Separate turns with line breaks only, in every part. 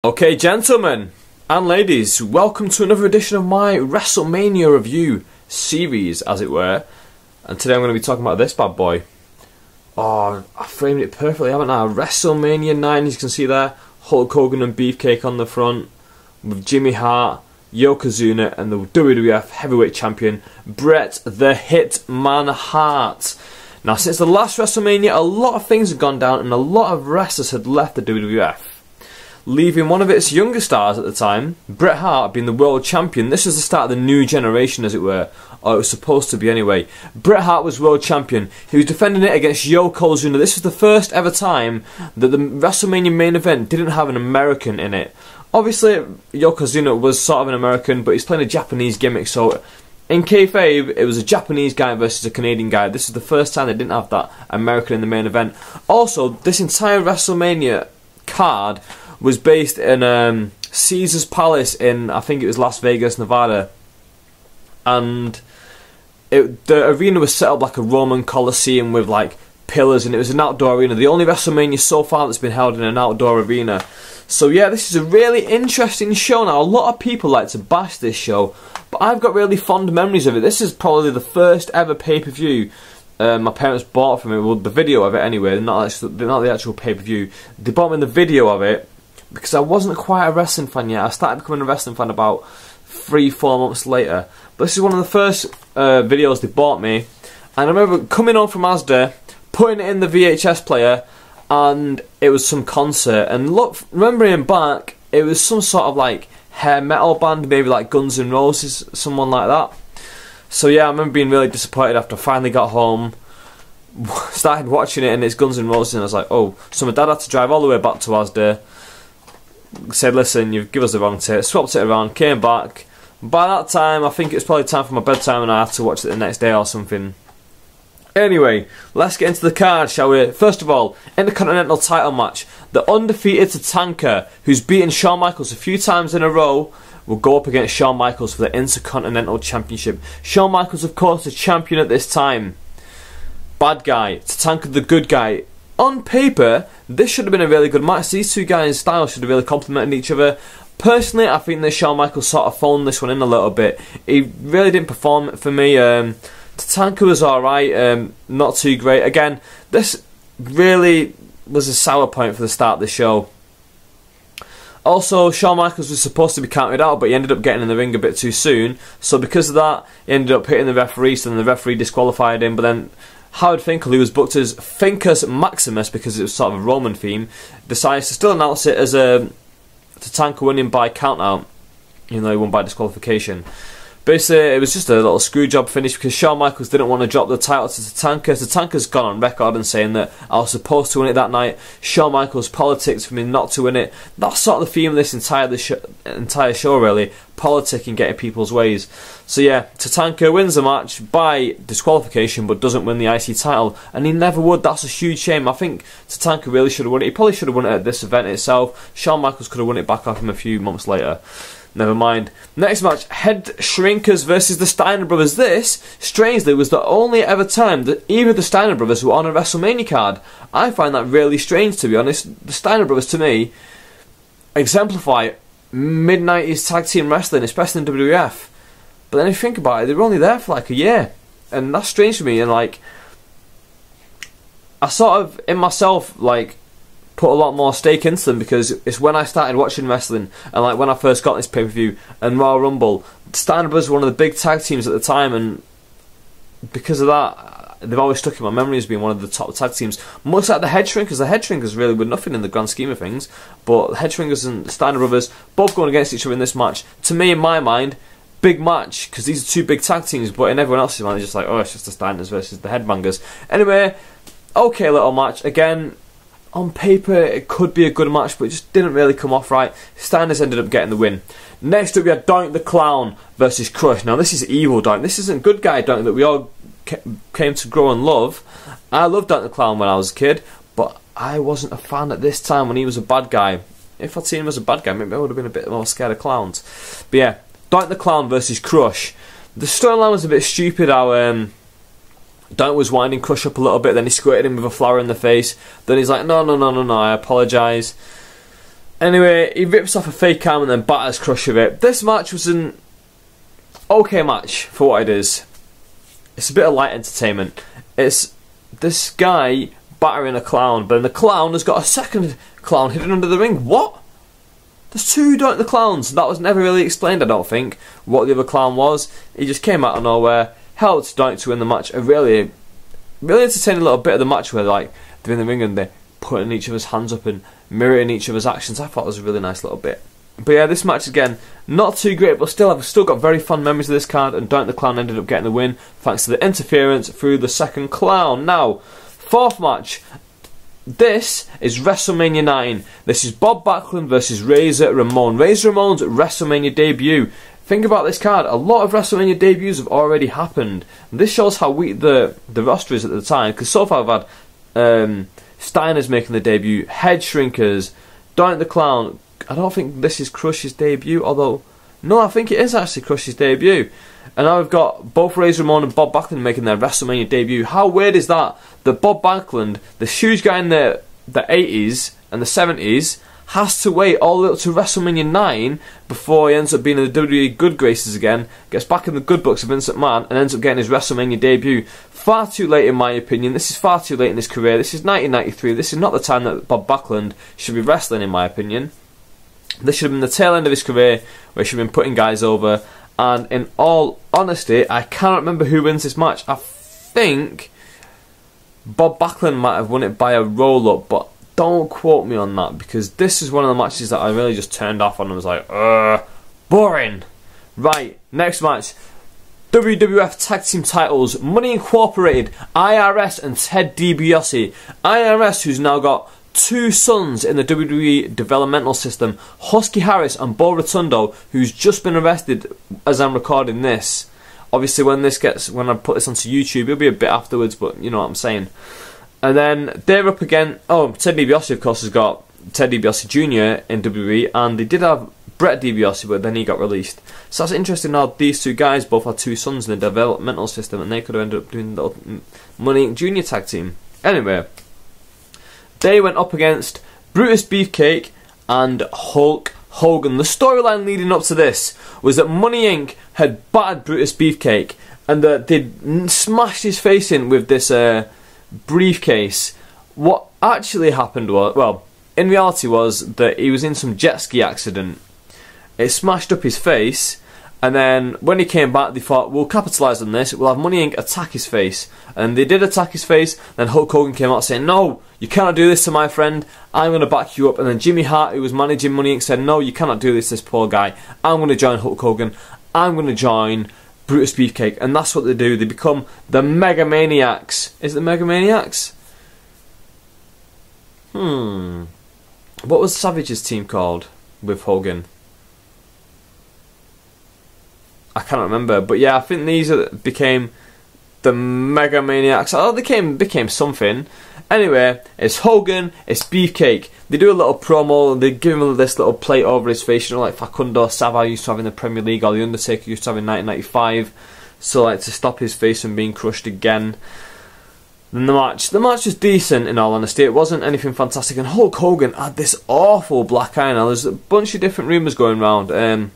Okay, gentlemen and ladies, welcome to another edition of my Wrestlemania review series, as it were. And today I'm going to be talking about this bad boy. Oh, I framed it perfectly, haven't I? WrestleMania 9, as you can see there. Hulk Hogan and Beefcake on the front, with Jimmy Hart, Yokozuna, and the WWF Heavyweight Champion, Bret the Hitman Hart. Now, since the last WrestleMania, a lot of things have gone down, and a lot of wrestlers had left the WWF. Leaving one of its younger stars at the time, Bret Hart, being the world champion. This was the start of the new generation, as it were, or it was supposed to be anyway. Bret Hart was world champion. He was defending it against Yokozuna. This was the first ever time that the WrestleMania main event didn't have an American in it. Obviously, Yokozuna was sort of an American, but he's playing a Japanese gimmick, so in kayfabe, it was a Japanese guy versus a Canadian guy. This is the first time they didn't have that American in the main event. Also, this entire WrestleMania card was based in Caesar's Palace in, I think it was Las Vegas, Nevada. And the arena was set up like a Roman Colosseum with like pillars, and it was an outdoor arena. The only WrestleMania so far that's been held in an outdoor arena. So yeah, this is a really interesting show now. A lot of people like to bash this show, but I've got really fond memories of it. This is probably the first ever pay-per-view my parents bought for me. Well, the video of it anyway, not the actual pay-per-view. They bought me the video of it, because I wasn't quite a wrestling fan yet. I started becoming a wrestling fan about 3-4 months later. But this is one of the first videos they bought me. And I remember coming home from Asda, putting it in the VHS player, and it was some concert. And look, remembering back, it was some sort of like hair metal band, maybe like Guns N' Roses, someone like that. So yeah, I remember being really disappointed after I finally got home, started watching it, and it's Guns N' Roses, and I was like, oh. So my dad had to drive all the way back to Asda. Said, listen, you've given us the wrong tape, swapped it around, came back. By that time, I think it was probably time for my bedtime, and I had to watch it the next day or something. Anyway, let's get into the card, shall we? First of all, Intercontinental title match. The undefeated Tatanka, who's beaten Shawn Michaels a few times in a row, will go up against Shawn Michaels for the Intercontinental Championship. Shawn Michaels, of course, the champion at this time. Bad guy, Tatanka the good guy. On paper, this should have been a really good match. These two guys' styles should have really complemented each other. Personally, I think that Shawn Michaels sort of phoned this one in a little bit. He really didn't perform for me. Tatanka was alright, not too great. Again, this really was a sour point for the start of the show. Also, Shawn Michaels was supposed to be counted out, but he ended up getting in the ring a bit too soon. So because of that, he ended up hitting the referee, so then the referee disqualified him. But then Howard Finkel, who was booked as Fincus Maximus because it was sort of a Roman theme, decides to still announce it as a Tatanka winning by countout, even though he won by disqualification. Basically, it was just a little screwjob finish because Shawn Michaels didn't want to drop the title to Tatanka. Tatanka's gone on record and saying that I was supposed to win it that night. Shawn Michaels politics for me not to win it. That's sort of the theme of this entire show, really. Politicking, getting people's ways. So yeah, Tatanka wins the match by disqualification but doesn't win the IC title, and he never would. That's a huge shame. I think Tatanka really should have won it. He probably should have won it at this event itself. Shawn Michaels could have won it back off him a few months later. Never mind. Next match, Head Shrinkers versus the Steiner Brothers. This, strangely, was the only ever time that either of the Steiner Brothers were on a WrestleMania card. I find that really strange, to be honest. The Steiner Brothers, to me, exemplify mid-90s tag team wrestling, especially in WWF. But then if you think about it, they were only there for like a year. And that's strange to me, and like, I sort of, in myself, like, put a lot more stake into them because it's when I started watching wrestling, and like when I first got this pay-per-view and Royal Rumble, the Steiner Brothers were one of the big tag teams at the time, and because of that, they've always stuck in my memory as being one of the top tag teams. Much like the Head Shrinkers. The Head Shrinkers really were nothing in the grand scheme of things, but the Head Shrinkers and the Steiner Brothers both going against each other in this match. To me, in my mind, big match because these are two big tag teams, but in everyone else's mind, it's just like, oh, it's just the Steiners versus the Headbangers. Anyway, okay little match. Again, on paper, it could be a good match, but it just didn't really come off right. Steiners ended up getting the win. Next up, we had Doink the Clown versus Crush. Now, this is evil Doink. This isn't good guy Doink that we all came to grow and love. I loved Doink the Clown when I was a kid, but I wasn't a fan at this time when he was a bad guy. If I'd seen him as a bad guy, maybe I would have been a bit more scared of clowns. But yeah, Doink the Clown versus Crush. The storyline was a bit stupid. How Doink was winding Crush up a little bit, then he squirted him with a flower in the face. Then he's like, no, I apologise. Anyway, he rips off a fake arm and then batters Crush with it. This match was an okay match for what it is. It's a bit of light entertainment. It's this guy battering a clown, but then the clown has got a second clown hidden under the ring. What? There's two Doink the Clowns. That was never really explained, I don't think, what the other clown was. He just came out of nowhere, helped Doink to win the match. A really entertaining little bit of the match where like they're in the ring and they're putting each other's hands up and mirroring each other's actions. I thought it was a really nice little bit. But yeah, this match again, not too great, but still, I've still got very fond memories of this card, and Doink the Clown ended up getting the win thanks to the interference through the second clown. Now, fourth match. This is WrestleMania 9. This is Bob Backlund versus Razor Ramon. Razor Ramon's WrestleMania debut. Think about this card. A lot of WrestleMania debuts have already happened. This shows how weak the roster is at the time, because so far I've had Steiner's making the debut, Head Shrinkers, Doink the Clown. I don't think this is Crush's debut, although no, I think it is actually Crush's debut. And now we've got both Razor Ramon and Bob Backlund making their WrestleMania debut. How weird is that? That Bob Backlund, the huge guy in the 80s and the 70s, has to wait all the way up to WrestleMania 9 before he ends up being in the WWE good graces again, gets back in the good books of Vince McMahon, and ends up getting his WrestleMania debut. Far too late in my opinion. This is far too late in his career. This is 1993. This is not the time that Bob Backlund should be wrestling, in my opinion. This should have been the tail end of his career, where he should have been putting guys over. And in all honesty, I cannot remember who wins this match. I think Bob Backlund might have won it by a roll-up, but don't quote me on that, because this is one of the matches that I really just turned off on and was like, boring. Right, next match. WWF Tag Team Titles, Money Incorporated, IRS and Ted DiBiase. IRS, who's now got two sons in the WWE developmental system, Husky Harris and Bo Rotundo, who's just been arrested as I'm recording this. Obviously when I put this onto YouTube, it'll be a bit afterwards, but you know what I'm saying. And then they're up again. Oh, Ted DiBiase of course has got Ted DiBiase Jr. in WWE, and they did have Bret DiBiase, but then he got released. So that's interesting how these two guys both had two sons in the developmental system, and they could have ended up doing the Money Inc. Junior tag team. Anyway, they went up against Brutus Beefcake and Hulk Hogan. The storyline leading up to this was that Money Inc. had battered Brutus Beefcake, and that they'd smashed his face in with this briefcase. What actually happened was, well, in reality was that he was in some jet ski accident. It smashed up his face, and then when he came back, they thought, we'll capitalise on this, we'll have Money Inc. attack his face. And they did attack his face. Then Hulk Hogan came out saying, no, you cannot do this to my friend, I'm going to back you up. And then Jimmy Hart, who was managing Money Inc., said, no, you cannot do this poor guy, I'm going to join Hulk Hogan, I'm going to join Brutus Beefcake. And that's what they do, they become the Mega Maniacs. Is it the Mega Maniacs? What was Savage's team called with Hogan? I can't remember, but yeah, I think these became the Mega Maniacs. Oh, they became something. Anyway, it's Hogan, it's Beefcake. They do a little promo, they give him this little plate over his face, you know, like Facundo Sava used to have in the Premier League, or The Undertaker used to have in 1995. So, like, to stop his face from being crushed again. Then the match was decent, in all honesty. It wasn't anything fantastic, and Hulk Hogan had this awful black eye. Now, there's a bunch of different rumours going around.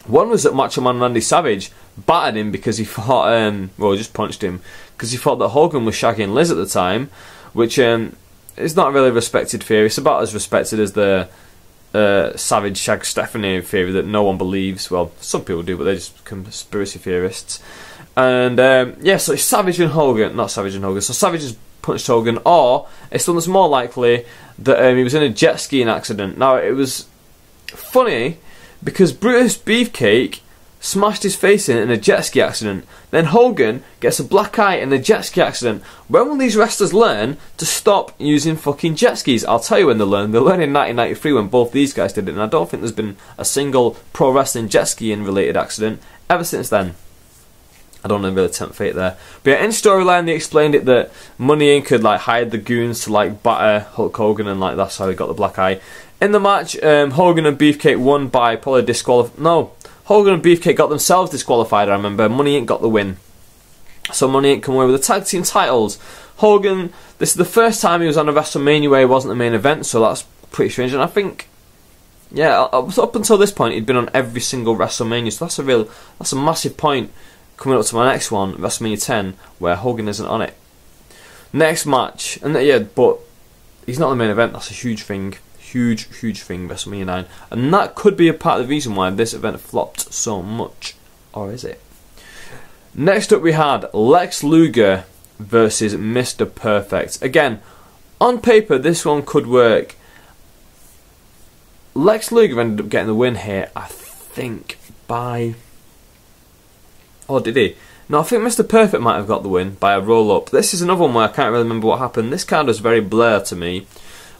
One was that Macho Man Randy Savage battered him because he thought, well, just punched him, because he thought that Hogan was shagging Liz at the time, which is not really a respected theory. It's about as respected as the Savage Shag Stephanie theory that no one believes. Well, some people do, but they're just conspiracy theorists. And yeah, so it's Savage and Hogan, not Savage and Hogan. So Savage has punched Hogan, or it's one that's more likely that he was in a jet skiing accident. Now, it was funny because Brutus Beefcake smashed his face in a jet ski accident. Then Hogan gets a black eye in a jet ski accident. When will these wrestlers learn to stop using fucking jet skis? I'll tell you when they learn. They learned in 1993 when both these guys did it, and I don't think there's been a single pro wrestling jet skiing related accident ever since then. I don't know, really tempt fate there. But yeah, in storyline they explained it that Money Inc. could like hired the goons to like batter Hulk Hogan, and like that's how he got the black eye. In the match, Hogan and Beefcake won by probably Hogan and Beefcake got themselves disqualified, I remember. Money Inc. got the win. So Money Inc. come away with the tag team titles. Hogan, this is the first time he was on a WrestleMania where he wasn't the main event, so that's pretty strange. And I think, yeah, up until this point, he'd been on every single WrestleMania, so that's a massive point coming up to my next one, WrestleMania 10, where Hogan isn't on it. Next match, and yeah, but he's not the main event. That's a huge thing, huge thing. WrestleMania 9, and that could be a part of the reason why this event flopped so much, or is it? Next up, we had Lex Luger versus Mr. Perfect. Again, on paper, this one could work. Lex Luger ended up getting the win here, I think, by... Oh, did he? No, I think Mr. Perfect might have got the win by a roll-up. This is another one where I can't really remember what happened. This card was very blur to me.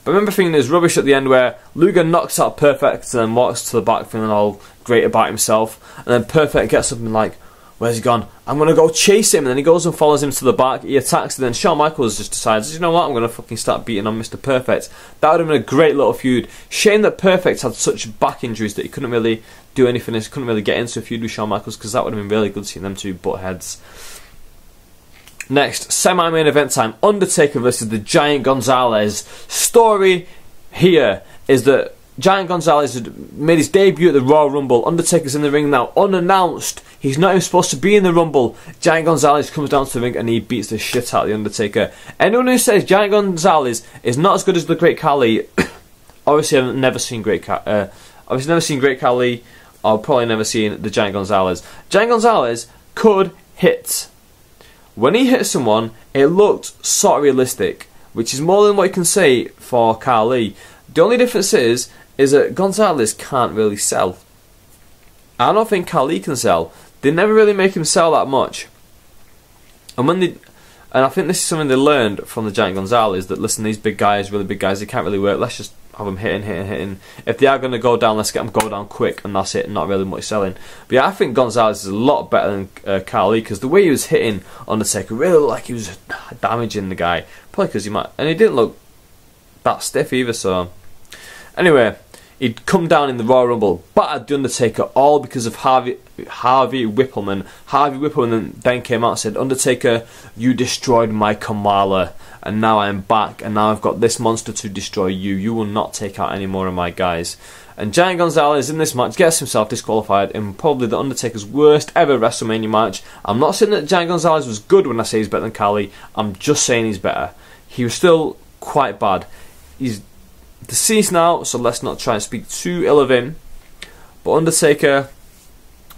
But I remember thinking there's rubbish at the end where Luger knocks out Perfect and then walks to the back feeling all great about himself. And then Perfect gets up and like, where's he gone? I'm going to go chase him. And then he goes and follows him to the back. He attacks, and then Shawn Michaels just decides, you know what, I'm going to fucking start beating on Mr. Perfect. That would have been a great little feud. Shame that Perfect had such back injuries that he couldn't really do anything. He couldn't really get into a feud with Shawn Michaels, because that would have been really good seeing them two butt heads. Next, semi-main event time. Undertaker versus the Giant Gonzalez. Story here is that Giant Gonzalez had made his debut at the Royal Rumble. Undertaker's in the ring now, unannounced. He's not even supposed to be in the Rumble. Giant Gonzalez comes down to the ring and he beats the shit out of the Undertaker. Anyone who says Giant Gonzalez is not as good as the Great Khali, obviously I've never seen Great Khali. I've probably never seen the Giant Gonzalez. Giant Gonzalez could hit. When he hit someone, it looked sort of realistic, which is more than what you can say for Khali. The only difference is that Gonzalez can't really sell. I don't think Khali can sell. They never really make him sell that much. And I think this is something they learned from the Giant Gonzalez, that listen, these big guys, really big guys, they can't really work. Let's just have them hitting. If they are going to go down, let's get them go down quick, and that's it, not really much selling. But yeah, I think Gonzalez is a lot better than Khali, because the way he was hitting Undertaker really looked like he was damaging the guy. Probably because he might, and he didn't look that stiff either, so... Anyway, he'd come down in the Royal Rumble, battered the Undertaker, all because of Harvey Whippleman. Harvey Whippleman then came out and said, Undertaker, you destroyed my Kamala, and now I'm back, and now I've got this monster to destroy you. You will not take out any more of my guys. And Giant Gonzalez in this match gets himself disqualified in probably the Undertaker's worst ever WrestleMania match. I'm not saying that Giant Gonzalez was good when I say he's better than Khali. I'm just saying he's better. He was still quite bad. He's deceased now, so let's not try and speak too ill of him. But Undertaker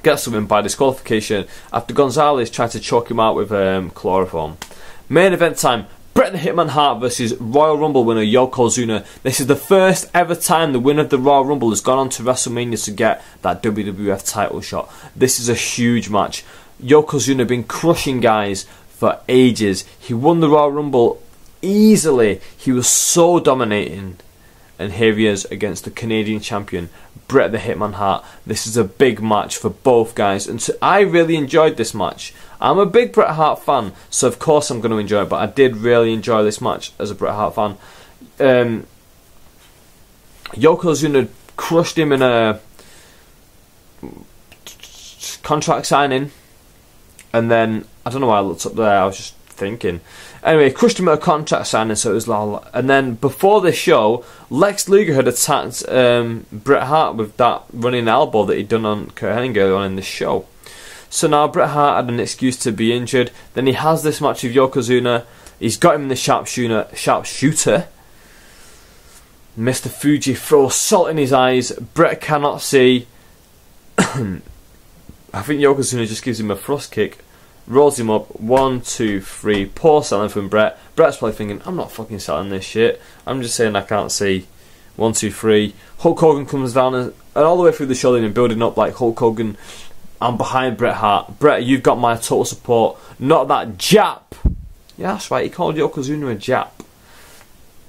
gets the win by disqualification after Gonzalez tried to choke him out with chloroform. Main event time. Bret the Hitman Hart versus Royal Rumble winner Yokozuna. This is the first ever time the winner of the Royal Rumble has gone on to WrestleMania to get that WWF title shot. This is a huge match. Yokozuna been crushing guys for ages. He won the Royal Rumble easily. He was so dominating. And here he is against the Canadian champion, Bret the Hitman Hart. This is a big match for both guys, and I really enjoyed this match. I'm a big Bret Hart fan, so of course I'm going to enjoy it, but I did really enjoy this match as a Bret Hart fan. Yokozuna crushed him in a contract signing, and then, I don't know why I looked up there, I was just thinking. Anyway, crushed him at a contract signing, so it was lol. And then before this show, Lex Luger had attacked Bret Hart with that running elbow that he'd done on Kurt Hennig earlier on in this show. So now Bret Hart had an excuse to be injured. Then he has this match with Yokozuna. He's got him in the sharpshooter. Mr. Fuji throws salt in his eyes. Bret cannot see. I think Yokozuna just gives him a thrust kick. Rolls him up, 1, 2, 3, poor selling from Bret. Bret's probably thinking, I'm not fucking selling this shit. I'm just saying I can't see. 1, 2, 3. Hulk Hogan comes down and all the way through the show they've been building up like Hulk Hogan. I'm behind Bret Hart. Bret, you've got my total support. Not that Jap. Yeah, that's right, he called Yokozuna a Jap.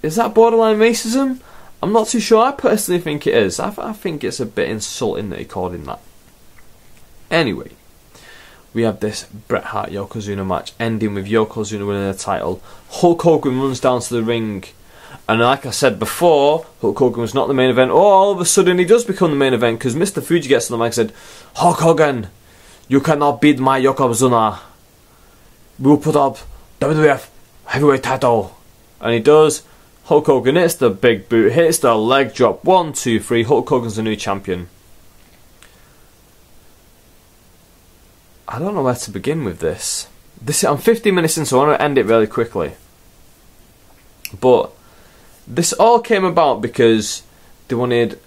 Is that borderline racism? I'm not too sure. I personally think it is. I think it's a bit insulting that he called him that. Anyway. We have this Bret Hart Yokozuna match ending with Yokozuna winning the title. Hulk Hogan runs down to the ring, and like I said before, Hulk Hogan was not the main event. Oh, all of a sudden he does become the main event, because Mr. Fuji gets on the mic and said, Hulk Hogan, you cannot beat my Yokozuna. We will put up WWF heavyweight title. And he does. Hulk Hogan hits the big boot, hits the leg drop. 1, 2, 3. Hulk Hogan's the new champion. I don't know where to begin with this. I'm 15 minutes in, so I want to end it really quickly. But this all came about because they wanted...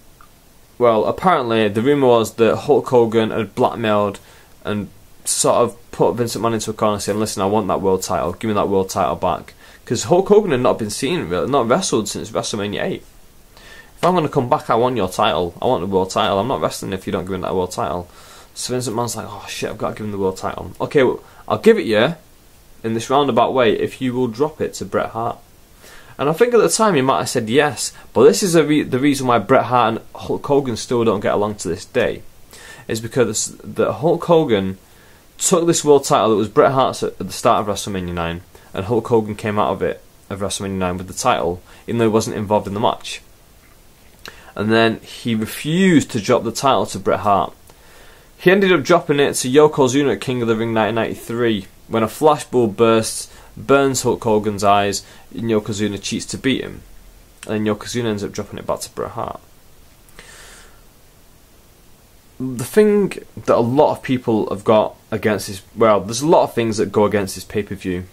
Well, apparently the rumour was that Hulk Hogan had blackmailed and sort of put Vince McMahon into a corner saying, listen, I want that world title, give me that world title back. Because Hulk Hogan had not been seen, not wrestled since WrestleMania 8. If I'm going to come back, I want your title, I want the world title, I'm not wrestling if you don't give me that world title. So Vince McMahon's like, oh shit, I've got to give him the world title. Okay, well, I'll give it you in this roundabout way if you will drop it to Bret Hart. And I think at the time he might have said yes, but this is the reason why Bret Hart and Hulk Hogan still don't get along to this day, is because the Hulk Hogan took this world title that was Bret Hart's at the start of WrestleMania 9, and Hulk Hogan came out of it, of WrestleMania 9, with the title, even though he wasn't involved in the match. And then he refused to drop the title to Bret Hart. He ended up dropping it to Yokozuna at King of the Ring 1993, when a flashbulb bursts, burns Hulk Hogan's eyes, and Yokozuna cheats to beat him. And then Yokozuna ends up dropping it back to Bret Hart. The thing that a lot of people have got against this... Well, there's a lot of things that go against this pay-per-view.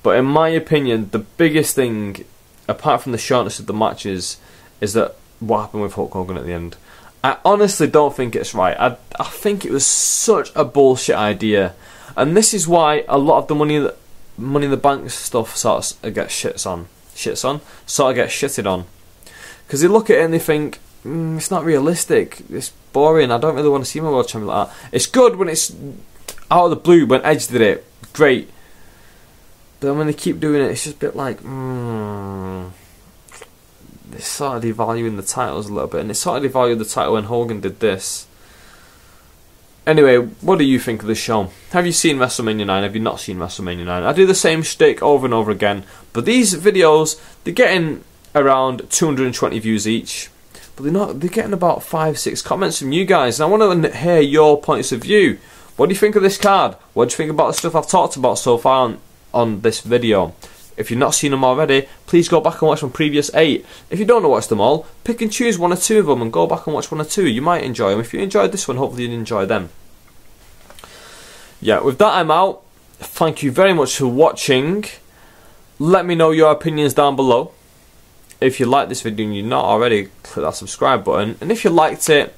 But in my opinion, the biggest thing, apart from the shortness of the matches, is that what happened with Hulk Hogan at the end. I honestly don't think it's right. I think it was such a bullshit idea. And this is why a lot of the Money in the Bank stuff sort of gets shitted on. Because they look at it and they think, it's not realistic, it's boring, I don't really want to see my world champion like that. It's good when it's out of the blue, when Edge did it, great. But then when they keep doing it, it's just a bit like, they sort of devaluing the titles a little bit. And they sort of devalued the title when Hogan did this. Anyway, what do you think of this show? Have you seen WrestleMania 9? Have you not seen WrestleMania 9? I do the same shtick over and over again. But these videos, they're getting around 220 views each. But they're getting about 5-6 comments from you guys. And I want to hear your points of view. What do you think of this card? What do you think about the stuff I've talked about so far on this video? If you've not seen them already, please go back and watch my previous 8. If you don't know watch them all, pick and choose 1 or 2 of them and go back and watch 1 or 2. You might enjoy them. If you enjoyed this one, hopefully you'll enjoy them. Yeah, with that I'm out. Thank you very much for watching. Let me know your opinions down below. If you like this video and you're not already, click that subscribe button. And if you liked it,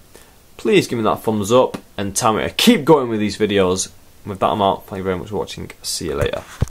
please give me that thumbs up and tell me to keep going with these videos. With that I'm out. Thank you very much for watching. See you later.